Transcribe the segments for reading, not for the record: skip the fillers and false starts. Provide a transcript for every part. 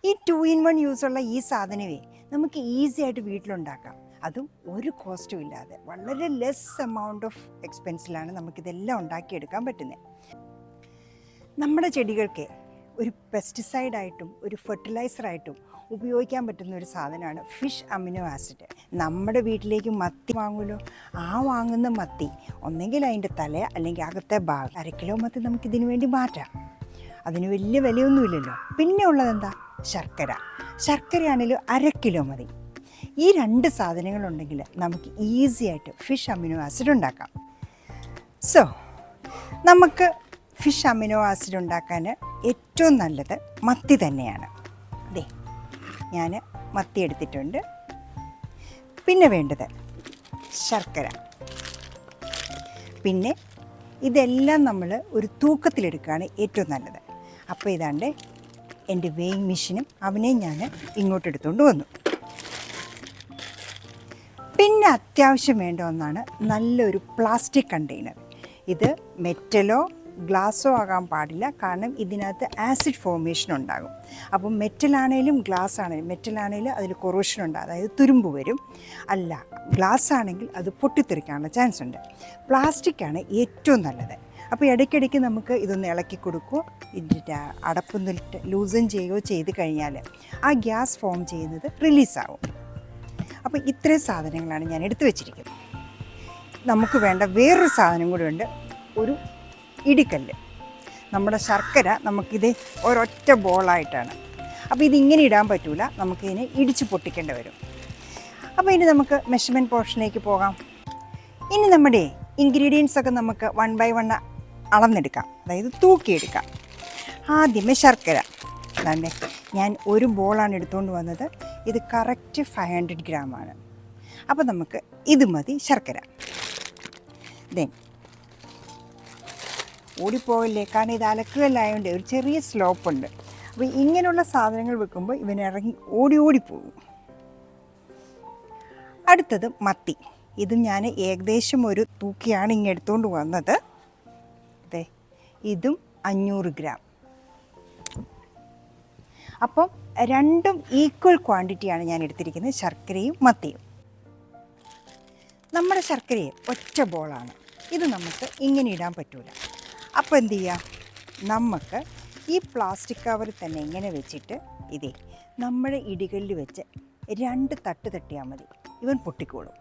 ഈ 2-in-1 യൂസുള്ള ഈ സാധനമേ നമുക്ക് ഈസി ആയിട്ട് വീട്ടിലുണ്ടാക്കാം. അതും ഒരു കോസ്റ്റും ഇല്ലാതെ വളരെ ലെസ് എമൗണ്ട് ഓഫ് എക്സ്പെൻസിലാണ് നമുക്കിതെല്ലാം ഉണ്ടാക്കിയെടുക്കാൻ പറ്റുന്നത്. നമ്മുടെ ചെടികൾക്ക് ഒരു പെസ്റ്റിസൈഡായിട്ടും ഒരു ഫെർട്ടിലൈസറായിട്ടും ഉപയോഗിക്കാൻ പറ്റുന്ന ഒരു സാധനമാണ് ഫിഷ് അമിനോ ആസിഡ്. നമ്മുടെ വീട്ടിലേക്ക് മത്തി വാങ്ങുമല്ലോ, ആ വാങ്ങുന്ന മത്തി ഒന്നെങ്കിൽ അതിൻ്റെ തല അല്ലെങ്കിൽ അകത്തെ ഭാഗം 1/2 കിലോ മത്തി നമുക്കിതിനു വേണ്ടി മാറ്റാം. അതിന് വലിയ വിലയൊന്നുമില്ലല്ലോ. പിന്നെ ഉള്ളതെന്താ? ശർക്കരയാണെങ്കിലും 1/2 കിലോ മതി. ഈ 2 സാധനങ്ങളുണ്ടെങ്കിൽ നമുക്ക് ഈസി ആയിട്ട് ഫിഷ് അമിനോ ആസിഡ് ഉണ്ടാക്കാം. സോ നമുക്ക് ഫിഷ് അമിനോ ആസിഡ് ഉണ്ടാക്കാൻ ഏറ്റവും നല്ലത് മത്തി തന്നെയാണ്. അതെ, ഞാൻ മത്തി എടുത്തിട്ടുണ്ട്. പിന്നെ വേണ്ടത് ശർക്കര. പിന്നെ ഇതെല്ലാം നമ്മൾ ഒരു തൂക്കത്തിലെടുക്കുകയാണ് ഏറ്റവും നല്ലത്. അപ്പോൾ ഇതാണ്ട് എൻ്റെ വെയിങ് മെഷീനും അവനെയും ഞാൻ ഇങ്ങോട്ട് എടുത്തുകൊണ്ട് വന്നു. പിന്നെ അത്യാവശ്യം വേണ്ട ഒന്നാണ് നല്ലൊരു പ്ലാസ്റ്റിക് കണ്ടെയ്നർ. ഇത് മെറ്റലോ ഗ്ലാസ്സോ ആകാൻ പാടില്ല, കാരണം ഇതിനകത്ത് ആസിഡ് ഫോർമേഷൻ ഉണ്ടാകും. അപ്പം മെറ്റലാണേലും ഗ്ലാസ് ആണെങ്കിലും, മെറ്റലാണെങ്കിലും അതിൽ കൊറോഷൻ ഉണ്ട്, അതായത് തുരുമ്പ് വരും. അല്ല, ഗ്ലാസ് ആണെങ്കിൽ അത് പൊട്ടിത്തെറിക്കാനുള്ള ചാൻസ് ഉണ്ട്. പ്ലാസ്റ്റിക്കാണ് ഏറ്റവും നല്ലത്. അപ്പോൾ ഇടയ്ക്കിടയ്ക്ക് നമുക്ക് ഇതൊന്ന് ഇളക്കി കൊടുക്കുകയോ ഇതിൻ്റെ അടപ്പൊന്ന് ലൂസൻ ചെയ്യുകയോ ചെയ്ത് കഴിഞ്ഞാൽ ആ ഗ്യാസ് ഫോം ചെയ്യുന്നത് റിലീസാവും. അപ്പോൾ ഇത്രയും സാധനങ്ങളാണ് ഞാൻ എടുത്തു വെച്ചിരിക്കുന്നത്. നമുക്ക് വേണ്ട വേറൊരു സാധനം കൂടി ഉണ്ട്, ഒരു ഇടിക്കല്ല്. നമ്മുടെ ശർക്കര നമുക്കിത് ഒരൊറ്റ ബോളായിട്ടാണ്. അപ്പോൾ ഇതിങ്ങനെ ഇടാൻ പറ്റില്ല, നമുക്കിതിനെ ഇടിച്ച് പൊട്ടിക്കേണ്ടി വരും. അപ്പോൾ ഇനി നമുക്ക് മെഷർമെൻറ്റ് പോർഷനിലേക്ക് പോകാം. ഇനി നമ്മുടെ ഇൻഗ്രീഡിയൻസ് ഒക്കെ നമുക്ക് 1 by 1 അളന്നെടുക്കാം, അതായത് തൂക്കിയെടുക്കാം. ആദ്യമേ ശർക്കര. അതാണ്ട് ഞാൻ ഒരു ബോളാണ് എടുത്തുകൊണ്ട് വന്നത്. ഇത് കറക്റ്റ് 500 ഗ്രാമാണ്. അപ്പോൾ നമുക്ക് ഇത് മതി ശർക്കര. ദെൻ ഓടിപ്പോകല്ലേ, കാരണം ഇത് അലക്കുകല്ലായതുകൊണ്ട് ഒരു ചെറിയ സ്ലോപ്പുണ്ട്. അപ്പോൾ ഇങ്ങനെയുള്ള സാധനങ്ങൾ വെക്കുമ്പോൾ ഇവനിറങ്ങി ഓടിപ്പോകും. അടുത്തത് മത്തി. ഇതും ഞാൻ ഏകദേശം ഒരു തൂക്കിയാണ് ഇങ്ങനെ എടുത്തുകൊണ്ട് വന്നത്. അതെ, ഇതും 500 ഗ്രാം. അപ്പം രണ്ടും ഈക്വൽ ക്വാണ്ടിറ്റിയാണ് ഞാൻ എടുത്തിരിക്കുന്നത്, ശർക്കരയും മത്തിയും. നമ്മുടെ ശർക്കരയെ ഒറ്റ ബോളാണ്. ഇത് നമുക്ക് ഇങ്ങനെ ഇടാൻ പറ്റില്ല. അപ്പോൾ എന്ത് ചെയ്യാം, നമുക്ക് ഈ പ്ലാസ്റ്റിക് കവർ തന്നെ ഇങ്ങനെ വെച്ചിട്ട് ഇതേ നമ്മുടെ ഇടികളിൽ വെച്ച് 2 തട്ട് തട്ടിയാൽ മതി, ഇവൻ പൊട്ടിക്കോളും.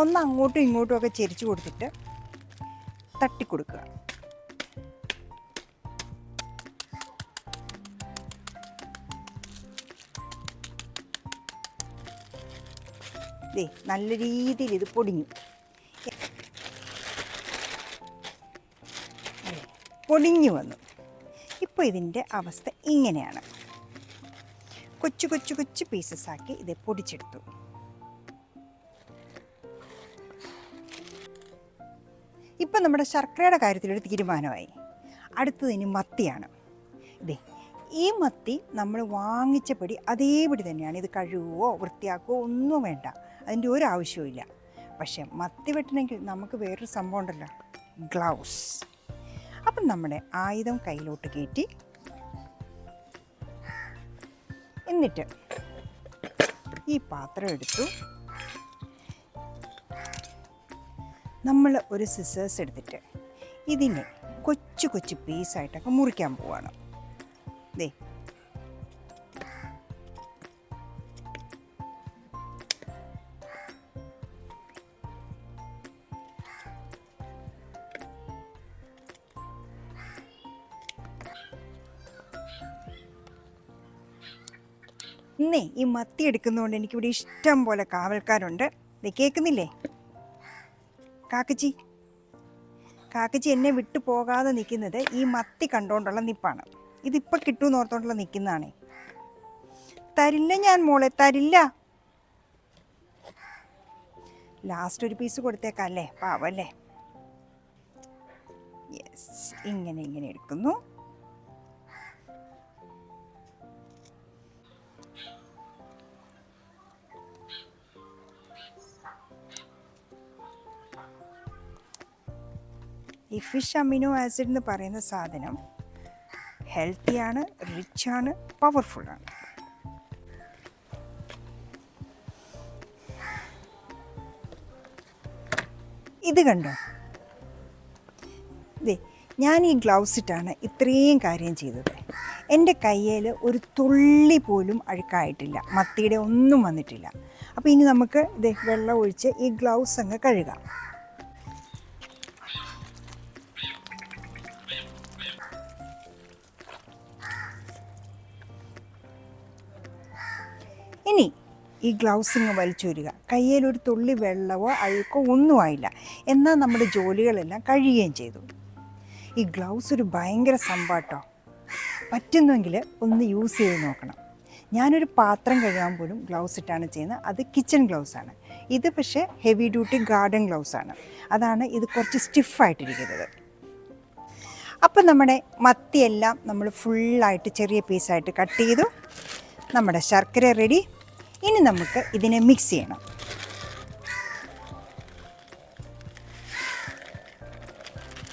ഒന്ന് അങ്ങോട്ടും ഇങ്ങോട്ടും ഒക്കെ ചെരിച്ച് കൊടുത്തിട്ട് തട്ടിക്കൊടുക്കുക. ദേ നല്ല രീതിയിൽ ഇത് പൊടിഞ്ഞു വന്നു. ഇപ്പോൾ ഇതിൻ്റെ അവസ്ഥ ഇങ്ങനെയാണ്. കൊച്ചു കൊച്ചു കൊച്ചു പീസസ് ആക്കി ഇത് പൊടിച്ചെടുത്തു. ഇപ്പം നമ്മുടെ ശർക്കരയുടെ കാര്യത്തിലൊരു തീരുമാനമായി. അടുത്തത് ഇനി മത്തിയാണ്. ഇതേ ഈ മത്തി നമ്മൾ വാങ്ങിച്ചപടി അതേപടി തന്നെയാണ്. ഇത് കഴുകുകയോ വൃത്തിയാക്കുകയോ ഒന്നും വേണ്ട, അതിൻ്റെ ഒരു ആവശ്യവും. പക്ഷേ മത്തി വെട്ടണമെങ്കിൽ നമുക്ക് വേറൊരു സംഭവം ഉണ്ടല്ലോ, ഗ്ലൗസ്. അപ്പം നമ്മുടെ ആയുധം കയ്യിലോട്ട് കയറ്റി എന്നിട്ട് ഈ പാത്രം എടുത്തു. നമ്മൾ ഒരു സിസേഴ്സ് എടുത്തിട്ട് ഇതിനെ കൊച്ചു കൊച്ചു പീസായിട്ടൊക്കെ മുറിക്കാൻ പോവാണ്. ദേ ഇന്നേ ഈ മത്തി എടുക്കുന്നതുകൊണ്ട് എനിക്കിവിടെ ഇഷ്ടം പോലെ കാവൽക്കാരുണ്ട്. ഇത് കേൾക്കുന്നില്ലേ? കാക്കച്ചി എന്നെ വിട്ടു പോകാതെ നിൽക്കുന്നത് ഈ മത്തി കണ്ടുകൊണ്ടുള്ള നിപ്പാണ്. ഇതിപ്പോൾ കിട്ടുമെന്ന് ഓർത്തോണ്ടുള്ള നിൽക്കുന്നതാണേ. തരില്ല ഞാൻ മോളെ, തരില്ല. ലാസ്റ്റ് ഒരു പീസ് കൊടുത്തേക്കാം അല്ലേ, പാവല്ലേ. യെസ്, ഇങ്ങനെ എടുക്കുന്നു. ഈ ഫിഷ് അമിനോ ആസിഡ് എന്ന് പറയുന്ന സാധനം ഹെൽത്തിയാണ്, റിച്ചാണ്, പവർഫുള്ളാണ്. ഇത് കണ്ടോ, ദേ ഞാൻ ഈ ഗ്ലൗസ് ഇട്ടാണ് ഇത്രയും കാര്യം ചെയ്തത്. എൻ്റെ കയ്യിൽ ഒരു തുള്ളി പോലും അഴുക്കായിട്ടില്ല, മത്തിയുടെ ഒന്നും വന്നിട്ടില്ല. അപ്പോൾ ഇനി നമുക്ക് ഇത് വെള്ളം ഒഴിച്ച് ഈ ഗ്ലൗസ് അങ്ങ് കഴുകാം. ഇനി ഈ ഗ്ലൗസിങ് വലിച്ചൂരുക. കയ്യിലൊരു തുള്ളി വെള്ളമോ അഴുക്കോ ഒന്നും ആയില്ല, എന്നാൽ നമ്മുടെ ജോലികളെല്ലാം കഴിയുകയും ചെയ്തു. ഈ ഗ്ലൗസ് ഒരു ഭയങ്കര സംഭവട്ടോ. പറ്റുന്നെങ്കിൽ ഒന്ന് യൂസ് ചെയ്ത് നോക്കണം. ഞാനൊരു പാത്രം കഴുകാൻ പോലും ഗ്ലൗസ് ഇട്ടാണ് ചെയ്യുന്നത്. അത് കിച്ചൺ ഗ്ലൗസാണ്. ഇത് പക്ഷേ ഹെവി ഡ്യൂട്ടി ഗാർഡൻ ഗ്ലൗസാണ്. അതാണ് ഇത് കുറച്ച് സ്റ്റിഫായിട്ടിരിക്കുന്നത്. അപ്പം നമ്മുടെ മത്തിയെല്ലാം നമ്മൾ ഫുള്ളായിട്ട് ചെറിയ പീസായിട്ട് കട്ട് ചെയ്തു. നമ്മുടെ ശർക്കര റെഡി. ഇനി നമുക്ക് ഇതിനെ മിക്സ് ചെയ്യണം.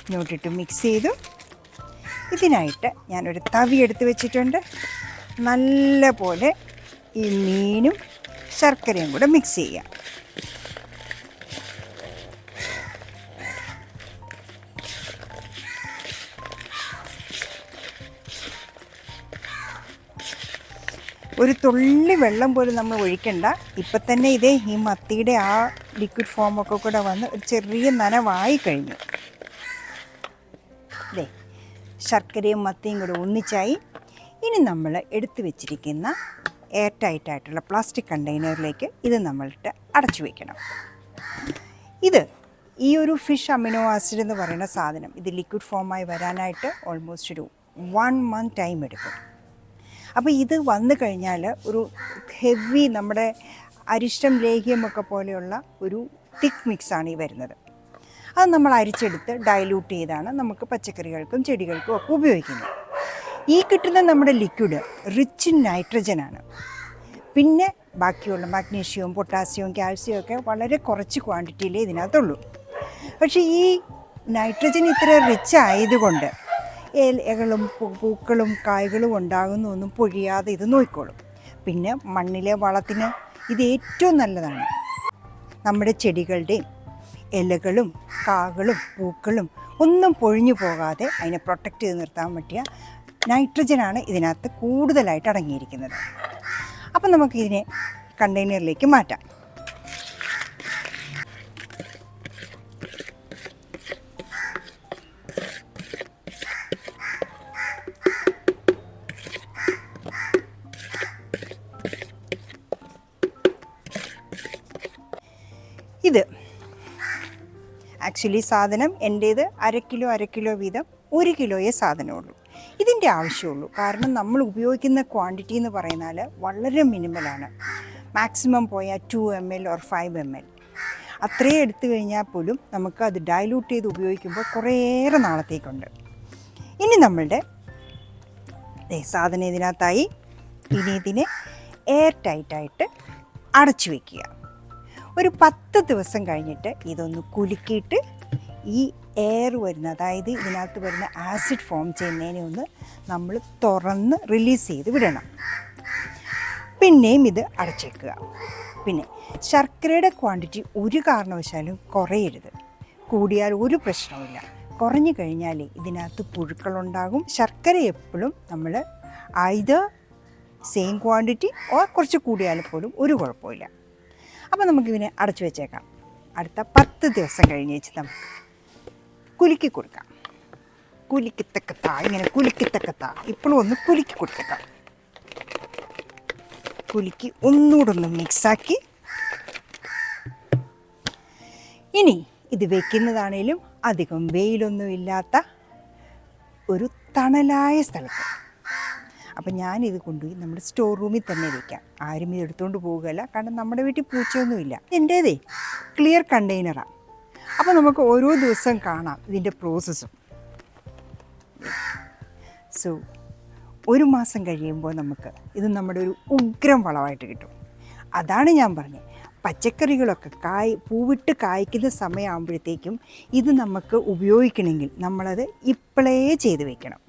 ഇങ്ങോട്ടിട്ട് മിക്സ് ചെയ്തു. ഇതിനായിട്ട് ഞാനൊരു തവി എടുത്ത് വെച്ചിട്ടുണ്ട്. നല്ല പോലെ ഈ മീനും ശർക്കരയും കൂടെ മിക്സ് ചെയ്യാം. ഒരു തുള്ളി വെള്ളം പോലും നമ്മൾ ഒഴിക്കണ്ട. ഇപ്പം തന്നെ ഇതേ ഈ മത്തിയുടെ ആ ലിക്വിഡ് ഫോമൊക്കെ കൂടെ വന്ന് ഒരു ചെറിയ നനവായി കഴിഞ്ഞു. ഇതേ ശർക്കരയും മത്തിയും കൂടെ ഒന്നിച്ചായി. ഇനി നമ്മൾ എടുത്തു വെച്ചിരിക്കുന്ന എയർ ടൈറ്റായിട്ടുള്ള പ്ലാസ്റ്റിക് കണ്ടെയ്നറിലേക്ക് ഇത് നമ്മളിട്ട് അടച്ചു വയ്ക്കണം. ഇത് ഈ ഒരു ഫിഷ് അമിനോ ആസിഡ് എന്ന് പറയുന്ന സാധനം ഇത് ലിക്വിഡ് ഫോമായി വരാനായിട്ട് ഓൾമോസ്റ്റ് ഒരു 1 month ടൈം എടുക്കും. അപ്പോൾ ഇത് വന്നു കഴിഞ്ഞാൽ ഒരു ഹെവി നമ്മുടെ അരിഷ്ടം ലേഹ്യമൊക്കെ പോലെയുള്ള ഒരു തിക്ക് മിക്സാണ് ഈ വരുന്നത്. അത് നമ്മൾ അരിച്ചെടുത്ത് ഡൈല്യൂട്ട് ചെയ്താണ് നമുക്ക് പച്ചക്കറികൾക്കും ചെടികൾക്കും ഒക്കെ ഉപയോഗിക്കുന്നത്. ഈ കിട്ടുന്ന നമ്മുടെ ലിക്വിഡ് റിച്ച് ഇൻ നൈട്രജനാണ്. പിന്നെ ബാക്കിയുള്ള മാഗ്നീഷ്യവും പൊട്ടാസ്യവും കാൽസ്യവും ഒക്കെ വളരെ കുറച്ച് ക്വാണ്ടിറ്റിയിലേ ഇതിനകത്തുള്ളൂ. പക്ഷേ ഈ നൈട്രജൻ ഇത്ര റിച്ച് ആയതുകൊണ്ട് ഇലകളും പൂക്കളും കായ്കളും ഉണ്ടാകുന്നൊന്നും പൊഴിയാതെ ഇത് നോക്കിക്കോളും. പിന്നെ മണ്ണിലെ വളത്തിന് ഇത് ഏറ്റവും നല്ലതാണ്. നമ്മുടെ ചെടികളുടെയും ഇലകളും കാകളും പൂക്കളും ഒന്നും പൊഴിഞ്ഞു പോകാതെ അതിനെ പ്രൊട്ടക്റ്റ് ചെയ്ത് നിർത്താൻ പറ്റിയ നൈട്രജനാണ് ഇതിനകത്ത് കൂടുതലായിട്ട് അടങ്ങിയിരിക്കുന്നത്. അപ്പം നമുക്കിതിനെ കണ്ടെയ്നറിലേക്ക് മാറ്റാം. ഇത് ആക്ച്വലി സാധനം എൻ്റേത് 1/2 കിലോ വീതം 1 കിലോയേ സാധനമുള്ളൂ. ഇതിൻ്റെ ആവശ്യമുള്ളൂ. കാരണം നമ്മൾ ഉപയോഗിക്കുന്ന ക്വാണ്ടിറ്റി എന്ന് പറയുന്നാൽ വളരെ മിനിമലാണ്. മാക്സിമം പോയാൽ 2 ml or 5 ml അത്രയും എടുത്തു കഴിഞ്ഞാൽ പോലും നമുക്ക് അത് ഡൈല്യൂട്ട് ചെയ്ത് ഉപയോഗിക്കുമ്പോൾ കുറേയേറെ നാളത്തേക്കുണ്ട്. ഇനി നമ്മളുടെ സാധനം ഇതിനകത്തായി. ഇനി ഇതിനെ എയർ ടൈറ്റായിട്ട് അടച്ചു വയ്ക്കുക. ഒരു 10 ദിവസം കഴിഞ്ഞിട്ട് ഇതൊന്ന് കുലുക്കിയിട്ട് ഈ എയർ വരുന്ന, അതായത് ഇതിനകത്ത് വരുന്ന ആസിഡ് ഫോം ചെയ്യുന്നതിനെ ഒന്ന് നമ്മൾ തുറന്ന് റിലീസ് ചെയ്ത് വിടണം. പിന്നെയും ഇത് അടച്ചേക്കുക. പിന്നെ ശർക്കരയുടെ ക്വാണ്ടിറ്റി ഒരു കാരണവശാലും കുറയരുത്. കൂടിയാൽ ഒരു പ്രശ്നവുമില്ല. കുറഞ്ഞു കഴിഞ്ഞാൽ ഇതിനകത്ത് പുഴുക്കളുണ്ടാകും. ശർക്കര എപ്പോഴും നമ്മൾ either സെയിം ക്വാണ്ടിറ്റി ഓർ കുറച്ച് കൂടിയാൽ പോലും ഒരു കുഴപ്പമില്ല. അപ്പോൾ നമുക്കിതിനെ അടച്ചു വെച്ചേക്കാം. അടുത്ത 10 ദിവസം കഴിഞ്ഞ് വെച്ച് നമുക്ക് കുലുക്കി കൊടുക്കാം. കുലുക്കിത്തക്കത്താ, ഇങ്ങനെ കുലുക്കിത്തക്കത്താ. ഇപ്പോഴും ഒന്ന് കുലുക്കി കൊടുത്തേക്കാം. കുലുക്കി ഒന്നുകൂടെ ഒന്ന് മിക്സാക്കി. ഇനി ഇത് വെക്കുന്നതാണേലും അധികം വെയിലൊന്നും ഇല്ലാത്ത ഒരു തണലായ സ്ഥലത്ത്. അപ്പം ഞാനിത് കൊണ്ടുപോയി നമ്മുടെ സ്റ്റോർ റൂമിൽ തന്നെ വയ്ക്കാം. ആരും ഇത് എടുത്തുകൊണ്ട് പോവുകയില്ല. കാരണം നമ്മുടെ വീട്ടിൽ പൂച്ചയൊന്നുമില്ല. എൻ്റേതേ ക്ലിയർ കണ്ടെയ്നറാണ്. അപ്പോൾ നമുക്ക് ഓരോ ദിവസം കാണാം ഇതിൻ്റെ പ്രോസസ്സും. സോ 1 മാസം കഴിയുമ്പോൾ നമുക്ക് ഇത് നമ്മുടെ ഒരു ഉഗ്രം വളമായിട്ട് കിട്ടും. അതാണ് ഞാൻ പറഞ്ഞത്, പച്ചക്കറികളൊക്കെ പൂവിട്ട് കായ്ക്കുന്ന സമയമാകുമ്പോഴത്തേക്കും ഇത് നമുക്ക് ഉപയോഗിക്കണമെങ്കിൽ നമ്മളത് ഇപ്പോഴേ ചെയ്ത് വെക്കണം.